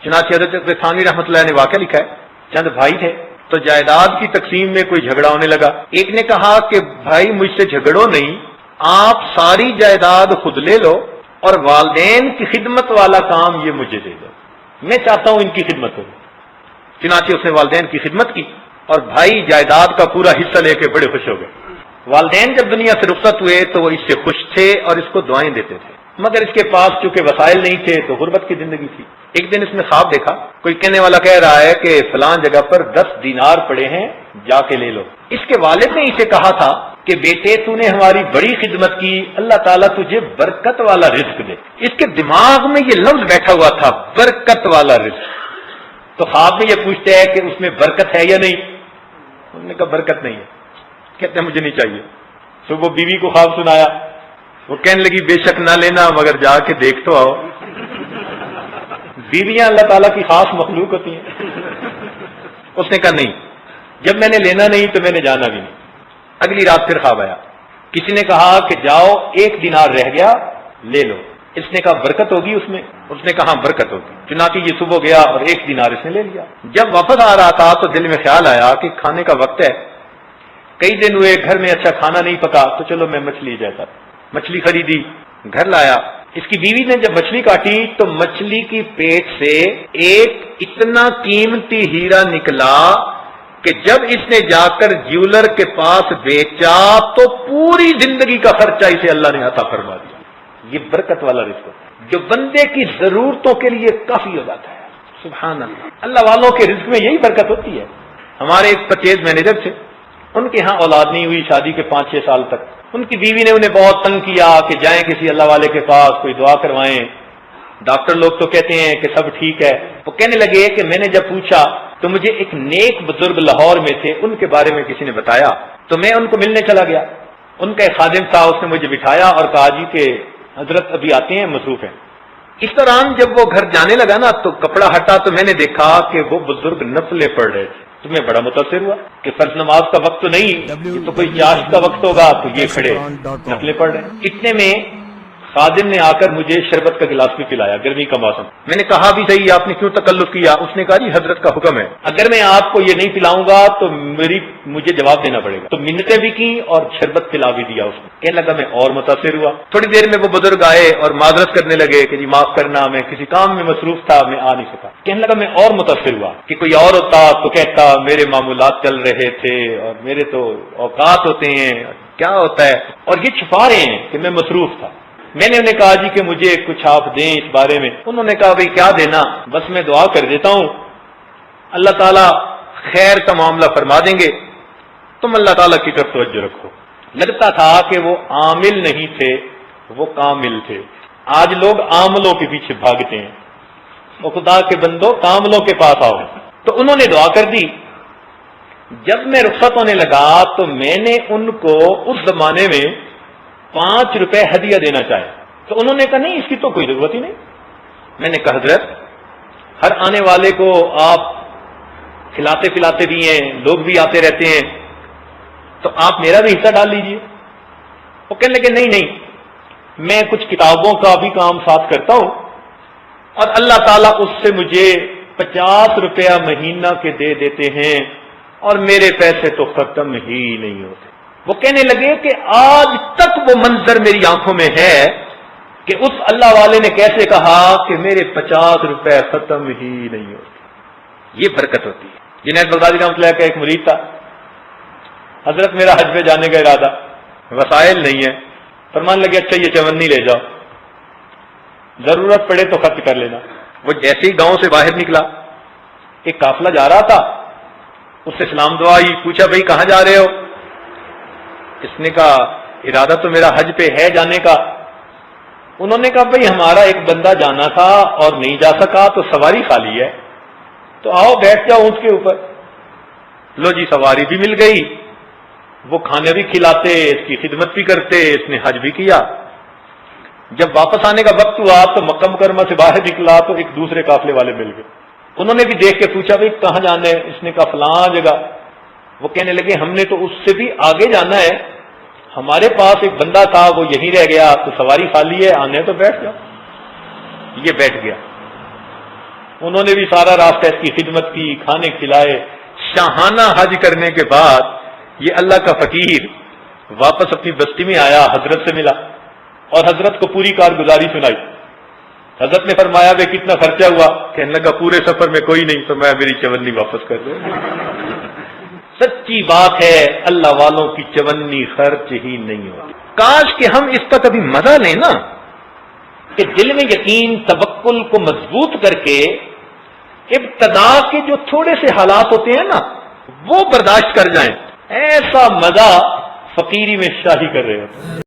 چنانچہ حضرت تھانوی رحمۃ اللہ نے واقعہ لکھا ہے، چند بھائی تھے تو جائیداد کی تقسیم میں کوئی جھگڑا ہونے لگا۔ ایک نے کہا کہ بھائی مجھ سے جھگڑو نہیں، آپ ساری جائیداد خود لے لو اور والدین کی خدمت والا کام یہ مجھے دے دو، میں چاہتا ہوں ان کی خدمت ہو۔ چنانچہ اس نے والدین کی خدمت کی اور بھائی جائیداد کا پورا حصہ لے کے بڑے خوش ہو گئے۔ والدین جب دنیا سے رخصت ہوئے تو وہ اس سے خوش تھے اور اس کو دعائیں دیتے تھے، مگر اس کے پاس چونکہ وسائل نہیں تھے تو غربت کی زندگی تھی۔ ایک دن اس نے خواب دیکھا، کوئی کہنے والا کہہ رہا ہے کہ فلاں جگہ پر 10 دینار پڑے ہیں، جا کے لے لو۔ اس کے والد نے اسے کہا تھا کہ بیٹے تو نے ہماری بڑی خدمت کی، اللہ تعالیٰ تجھے برکت والا رزق دے۔ اس کے دماغ میں یہ لفظ بیٹھا ہوا تھا، برکت والا رزق۔ تو خواب میں یہ پوچھتے ہیں کہ اس میں برکت ہے یا نہیں؟ انہوں نے کہا برکت نہیں ہے۔ کہتے ہیں مجھے نہیں چاہیے۔ صبح بیوی کو خواب سنایا، وہ کہنے لگی بے شک نہ لینا مگر جا کے دیکھ تو آؤ۔ بیویاں اللہ تعالیٰ کی خاص مخلوق ہوتی ہیں۔ اس نے کہا نہیں، جب میں نے لینا نہیں تو میں نے جانا بھی نہیں۔ اگلی رات پھر خواب آیا، کسی نے کہا کہ جاؤ 1 دینار رہ گیا لے لو۔ اس نے کہا برکت ہوگی اس میں؟ اس نے کہا برکت ہوگی۔ چنانچہ یہ صبح گیا اور 1 دینار اس نے لے لیا۔ جب واپس آ رہا تھا تو دل میں خیال آیا کہ کھانے کا وقت ہے، کئی دن ہوئے گھر میں اچھا کھانا نہیں پکا، تو چلو میں مچھلی جاتا۔ مچھلی خریدی، گھر لایا۔ اس کی بیوی نے جب مچھلی کاٹی تو مچھلی کی پیٹ سے ایک اتنا قیمتی ہیرا نکلا کہ جب اس نے جا کر جیولر کے پاس بیچا تو پوری زندگی کا خرچہ اسے اللہ نے عطا فرما دیا۔ یہ برکت والا رزق ہے جو بندے کی ضرورتوں کے لیے کافی ہو جاتا ہے۔ سبحان اللہ، اللہ والوں کے رزق میں یہی برکت ہوتی ہے۔ ہمارے ایک پرچیز مینیجر تھے، ان کے ہاں اولاد نہیں ہوئی شادی کے 5-6 سال تک۔ ان کی بیوی نے انہیں بہت تنگ کیا کہ جائیں کسی اللہ والے کے پاس، کوئی دعا کروائیں۔ ڈاکٹر لوگ تو کہتے ہیں کہ سب ٹھیک ہے۔ وہ کہنے لگے کہ میں نے جب پوچھا تو مجھے ایک نیک بزرگ لاہور میں تھے، ان کے بارے میں کسی نے بتایا، تو میں ان کو ملنے چلا گیا۔ ان کا ایک خادم تھا، اس نے مجھے بٹھایا اور کہا جی کہ حضرت ابھی آتے ہیں، مصروف ہیں۔ اس دوران جب وہ گھر جانے لگا نا تو کپڑا ہٹا تو میں نے دیکھا کہ وہ بزرگ نفلیں پڑھ رہے تھے۔ تو میں بڑا متاثر ہوا کہ فرض نماز کا وقت تو نہیں، یہ تو کوئی چاش کا وقت ہوگا، تو یہ کھڑے نفلیں پڑھ رہے ہیں۔ اتنے میں خادم نے آ کر مجھے شربت کا گلاس بھی پلایا، گرمی کا موسم۔ میں نے کہا بھی صحیح، آپ نے کیوں تکلف کیا؟ اس نے کہا جی حضرت کا حکم ہے، اگر میں آپ کو یہ نہیں پلاؤں گا تو مجھے جواب دینا پڑے گا۔ تو منتیں بھی کی اور شربت پلا بھی دیا اس نے۔ کہنے لگا میں اور متاثر ہوا۔ تھوڑی دیر میں وہ بزرگ آئے اور معذرت کرنے لگے کہ جی معاف کرنا، میں کسی کام میں مصروف تھا، میں آ نہیں سکا۔ کہنے لگا میں اور متاثر ہوا کہ کوئی اور ہوتا تو کہتا میرے معمولات چل رہے تھے اور میرے تو اوقات ہوتے ہیں، کیا ہوتا ہے، اور یہ چھپا رہے ہیں کہ میں مصروف تھا۔ میں نے انہیں کہا جی کہ مجھے کچھ آپ دیں اس بارے میں۔ انہوں نے کہا بھائی کیا دینا، بس میں دعا کر دیتا ہوں، اللہ تعالیٰ خیر کا معاملہ فرما دیں گے، تم اللہ تعالیٰ کی طرف توجہ رکھو۔ لگتا تھا کہ وہ عامل نہیں تھے، وہ کامل تھے۔ آج لوگ عاملوں کے پیچھے بھاگتے ہیں، وہ خدا کے بندو کاملوں کے پاس آؤ۔ تو انہوں نے دعا کر دی۔ جب میں رخصت ہونے لگا تو میں نے ان کو اس زمانے میں 5 روپے ہدیہ دینا چاہے، تو انہوں نے کہا نہیں اس کی تو کوئی ضرورت ہی نہیں۔ میں نے کہا حضرت ہر آنے والے کو آپ کھلاتے پلاتے بھی ہیں، لوگ بھی آتے رہتے ہیں، تو آپ میرا بھی حصہ ڈال لیجئے۔ وہ کہنے لگے نہیں، میں کچھ کتابوں کا بھی کام ساتھ کرتا ہوں اور اللہ تعالیٰ اس سے مجھے 50 روپیہ مہینہ کے دے دیتے ہیں اور میرے پیسے تو ختم ہی نہیں ہوتے۔ وہ کہنے لگے کہ آج تک وہ منظر میری آنکھوں میں ہے کہ اس اللہ والے نے کیسے کہا کہ میرے 50 روپے ختم ہی نہیں ہوتے۔ یہ برکت ہوتی ہے۔ جنید بغدادی رحمۃ اللہ کا ایک مرید تھا، حضرت میرا حج پہ جانے کا ارادہ، وسائل نہیں ہے۔ فرمان لگے اچھا یہ چونی لے جاؤ، ضرورت پڑے تو خرچ کر لینا۔ وہ جیسے ہی گاؤں سے باہر نکلا، ایک قافلہ جا رہا تھا، اس سے سلام دعا ہی، پوچھا بھائی کہاں جا رہے ہو؟ اس نے کہا ارادہ تو میرا حج پہ ہے جانے کا۔ انہوں نے کہا بھائی ہمارا ایک بندہ جانا تھا اور نہیں جا سکا تو سواری خالی ہے، تو آؤ بیٹھ جاؤ اونٹ کے اوپر۔ لو جی سواری بھی مل گئی، وہ کھانے بھی کھلاتے، اس کی خدمت بھی کرتے، اس نے حج بھی کیا۔ جب واپس آنے کا وقت ہوا تو مکہ مکرمہ سے باہر نکلا تو ایک دوسرے قافلے والے مل گئے۔ انہوں نے بھی دیکھ کے پوچھا بھائی کہاں جانا ہے؟ اس نے کہا فلاں جگہ۔ وہ کہنے لگے ہم نے تو اس سے بھی آگے جانا ہے، ہمارے پاس ایک بندہ تھا وہ یہیں رہ گیا، تو سواری خالی ہے، آنے تو بیٹھ جاؤ۔ یہ بیٹھ گیا۔ انہوں نے بھی سارا راستہ اس کی خدمت کی، کھانے کھلائے. شاہانہ حج کرنے کے بعد یہ اللہ کا فقیر واپس اپنی بستی میں آیا، حضرت سے ملا اور حضرت کو پوری کارگزاری سنائی. حضرت نے فرمایا بے کتنا خرچہ ہوا؟ کہنے لگا پورے سفر میں کوئی نہیں. تو میں میری چونی واپس کر دوں. سچی بات ہے، اللہ والوں کی چونی خرچ ہی نہیں ہوتی. کاش کہ ہم اس کا کبھی مزہ لیں نا، کہ دل میں یقین توکل کو مضبوط کر کے ابتدا کے جو تھوڑے سے حالات ہوتے ہیں نا وہ برداشت کر جائیں. ایسا مزہ فقیری میں شاہی کر رہے ہوتے ہیں.